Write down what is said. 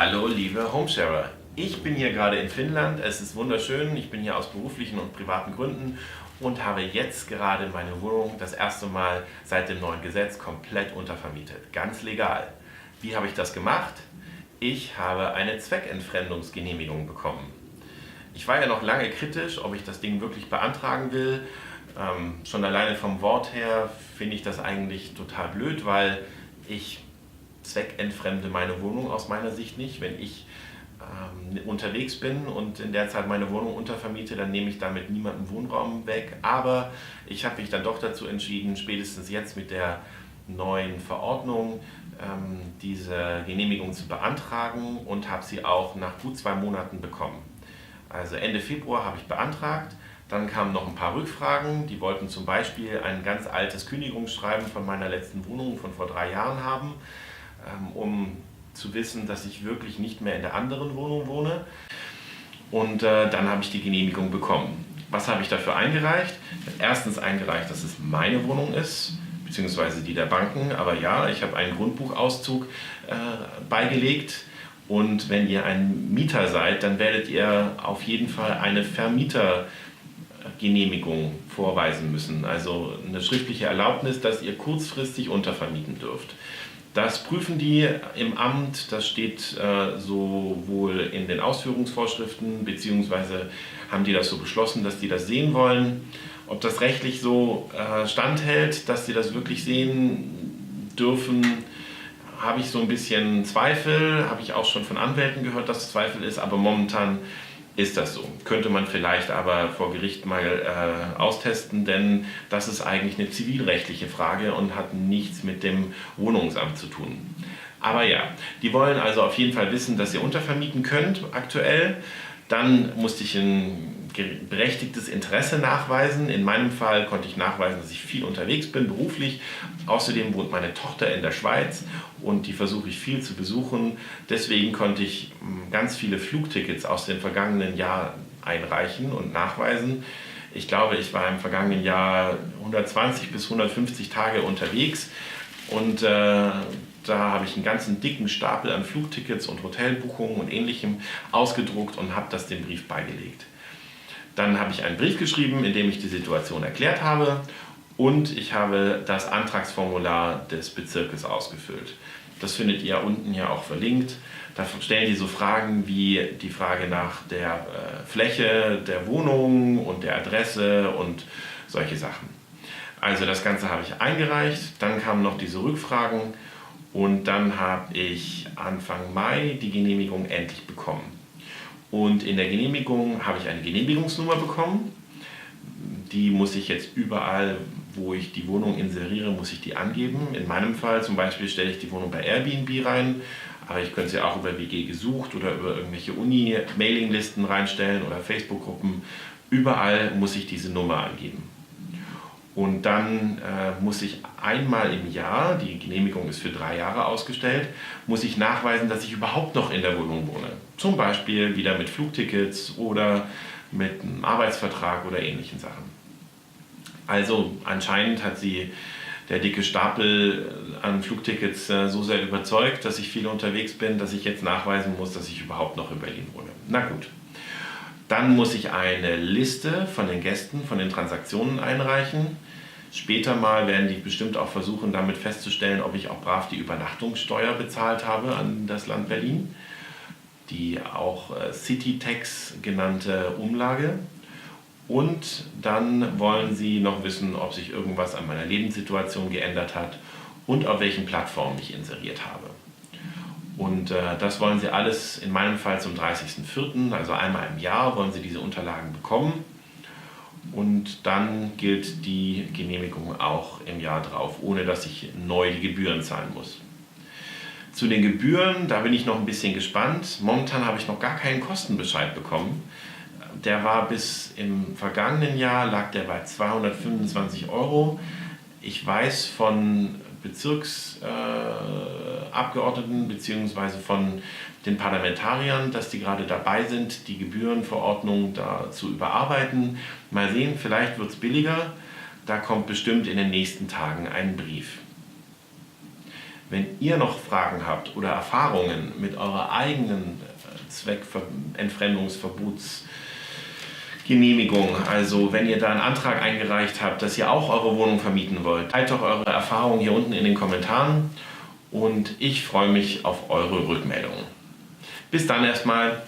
Hallo liebe Homesharer, ich bin hier gerade in Finnland, es ist wunderschön, ich bin hier aus beruflichen und privaten Gründen und habe jetzt gerade meine Wohnung das erste Mal seit dem neuen Gesetz komplett untervermietet, ganz legal. Wie habe ich das gemacht? Ich habe eine Zweckentfremdungsgenehmigung bekommen. Ich war ja noch lange kritisch, ob ich das Ding wirklich beantragen will. Schon alleine vom Wort her finde ich das eigentlich total blöd, weil ich zweckentfremde meine Wohnung aus meiner Sicht nicht. Wenn ich unterwegs bin und in der Zeit meine Wohnung untervermiete, dann nehme ich damit niemandem Wohnraum weg. Aber ich habe mich dann doch dazu entschieden, spätestens jetzt mit der neuen Verordnung diese Genehmigung zu beantragen und habe sie auch nach gut 2 Monaten bekommen. Also Ende Februar habe ich beantragt, dann kamen noch ein paar Rückfragen, die wollten zum Beispiel ein ganz altes Kündigungsschreiben von meiner letzten Wohnung von vor 3 Jahren haben, um zu wissen, dass ich wirklich nicht mehr in der anderen Wohnung wohne. Und dann habe ich die Genehmigung bekommen. Was habe ich dafür eingereicht? Ich habe erstens eingereicht, dass es meine Wohnung ist, beziehungsweise die der Banken. Aber ja, ich habe einen Grundbuchauszug beigelegt. Und wenn ihr ein Mieter seid, dann werdet ihr auf jeden Fall eine Vermietergenehmigung vorweisen müssen. Also eine schriftliche Erlaubnis, dass ihr kurzfristig untervermieten dürft. Das prüfen die im Amt, das steht sowohl in den Ausführungsvorschriften, beziehungsweise haben die das so beschlossen, dass die das sehen wollen. Ob das rechtlich so standhält, dass sie das wirklich sehen dürfen, habe ich so ein bisschen Zweifel, habe ich auch schon von Anwälten gehört, dass es Zweifel ist, aber momentan ist das so. Könnte man vielleicht aber vor Gericht mal austesten, denn das ist eigentlich eine zivilrechtliche Frage und hat nichts mit dem Wohnungsamt zu tun. Aber ja, die wollen also auf jeden Fall wissen, dass ihr untervermieten könnt aktuell. Dann musste ich ein berechtigtes Interesse nachweisen. In meinem Fall konnte ich nachweisen, dass ich viel unterwegs bin, beruflich. Außerdem wohnt meine Tochter in der Schweiz und die versuche ich viel zu besuchen. Deswegen konnte ich ganz viele Flugtickets aus dem vergangenen Jahr einreichen und nachweisen. Ich glaube, ich war im vergangenen Jahr 120 bis 150 Tage unterwegs und da habe ich einen ganzen dicken Stapel an Flugtickets und Hotelbuchungen und Ähnlichem ausgedruckt und habe das dem Brief beigelegt. Dann habe ich einen Brief geschrieben, in dem ich die Situation erklärt habe und ich habe das Antragsformular des Bezirkes ausgefüllt. Das findet ihr unten ja auch verlinkt. Da stellen die so Fragen wie die Frage nach der Fläche der Wohnung und der Adresse und solche Sachen. Also das Ganze habe ich eingereicht, dann kamen noch diese Rückfragen und dann habe ich Anfang Mai die Genehmigung endlich bekommen. Und in der Genehmigung habe ich eine Genehmigungsnummer bekommen. Die muss ich jetzt überall, wo ich die Wohnung inseriere, muss ich die angeben. In meinem Fall zum Beispiel stelle ich die Wohnung bei Airbnb rein, aber ich könnte sie auch über WG gesucht oder über irgendwelche Uni-Mailinglisten reinstellen oder Facebook-Gruppen. Überall muss ich diese Nummer angeben. Und dann muss ich einmal im Jahr, die Genehmigung ist für 3 Jahre ausgestellt, muss ich nachweisen, dass ich überhaupt noch in der Wohnung wohne. Zum Beispiel wieder mit Flugtickets oder mit einem Arbeitsvertrag oder ähnlichen Sachen. Also anscheinend hat sie der dicke Stapel an Flugtickets so sehr überzeugt, dass ich viel unterwegs bin, dass ich jetzt nachweisen muss, dass ich überhaupt noch in Berlin wohne. Na gut. Dann muss ich eine Liste von den Gästen, von den Transaktionen einreichen. Später mal werden die bestimmt auch versuchen, damit festzustellen, ob ich auch brav die Übernachtungssteuer bezahlt habe an das Land Berlin. Die auch City Tax genannte Umlage. Und dann wollen sie noch wissen, ob sich irgendwas an meiner Lebenssituation geändert hat und auf welchen Plattformen ich inseriert habe. Und das wollen sie alles in meinem Fall zum 30.04., also einmal im Jahr wollen sie diese Unterlagen bekommen. Und dann gilt die Genehmigung auch im Jahr drauf, ohne dass ich neu die Gebühren zahlen muss. Zu den Gebühren, da bin ich noch ein bisschen gespannt. Momentan habe ich noch gar keinen Kostenbescheid bekommen. Der war bis im vergangenen Jahr, lag der bei 225 €. Ich weiß von Bezirksabgeordneten bzw. von den Parlamentariern, dass die gerade dabei sind, die Gebührenverordnung da zu überarbeiten. Mal sehen, vielleicht wird es billiger. Da kommt bestimmt in den nächsten Tagen ein Brief. Wenn ihr noch Fragen habt oder Erfahrungen mit eurer eigenen Zweckentfremdungsverbotsgenehmigung, also wenn ihr da einen Antrag eingereicht habt, dass ihr auch eure Wohnung vermieten wollt, teilt doch eure Erfahrungen hier unten in den Kommentaren und ich freue mich auf eure Rückmeldungen. Bis dann erstmal.